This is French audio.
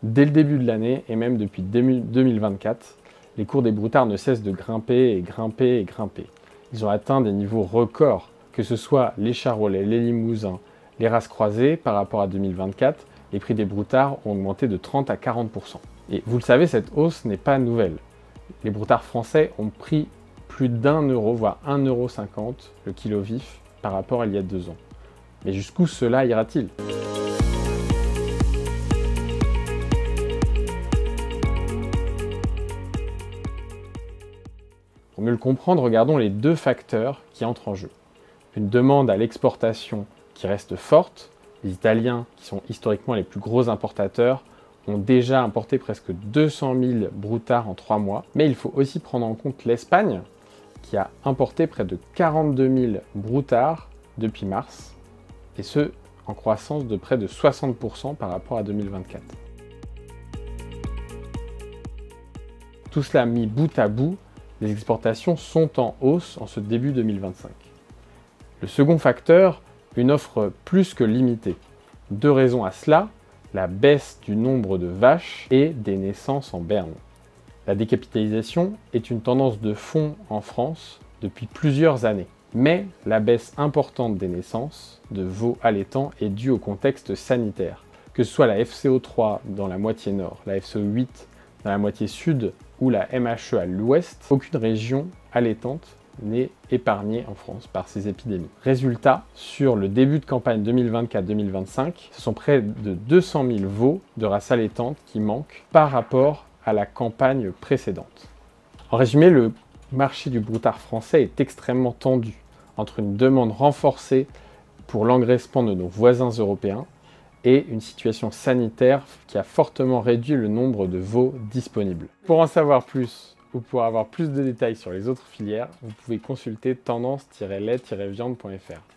Dès le début de l'année, et même depuis 2024, les cours des broutards ne cessent de grimper et grimper et grimper. Ils ont atteint des niveaux records, que ce soit les charolais, les limousins, les races croisées. Par rapport à 2024, les prix des broutards ont augmenté de 30 à 40%. Et vous le savez, cette hausse n'est pas nouvelle. Les broutards français ont pris plus d'1 euro, voire 1,50 € le kilo vif par rapport à il y a 2 ans. Mais jusqu'où cela ira-t-il ? Pour mieux le comprendre, regardons les deux facteurs qui entrent en jeu. Une demande à l'exportation qui reste forte. Les Italiens, qui sont historiquement les plus gros importateurs, ont déjà importé presque 200 000 broutards en 3 mois. Mais il faut aussi prendre en compte l'Espagne, qui a importé près de 42 000 broutards depuis mars, et ce, en croissance de près de 60% par rapport à 2024. Tout cela mis bout à bout, les exportations sont en hausse en ce début 2025. Le second facteur, une offre plus que limitée. 2 raisons à cela, la baisse du nombre de vaches et des naissances en berne. La décapitalisation est une tendance de fond en France depuis plusieurs années. Mais la baisse importante des naissances de veaux allaitants est due au contexte sanitaire. Que ce soit la FCO3 dans la moitié nord, la FCO8 dans la moitié sud ou la MHE à l'ouest, aucune région allaitante n'est épargnée en France par ces épidémies. Résultat, sur le début de campagne 2024-2025, ce sont près de 200 000 veaux de race allaitante qui manquent par rapport à la campagne précédente. En résumé, le marché du broutard français est extrêmement tendu entre une demande renforcée pour l'engraissement de nos voisins européens et une situation sanitaire qui a fortement réduit le nombre de veaux disponibles. Pour en savoir plus ou pour avoir plus de détails sur les autres filières, vous pouvez consulter tendance-lait-viande.fr.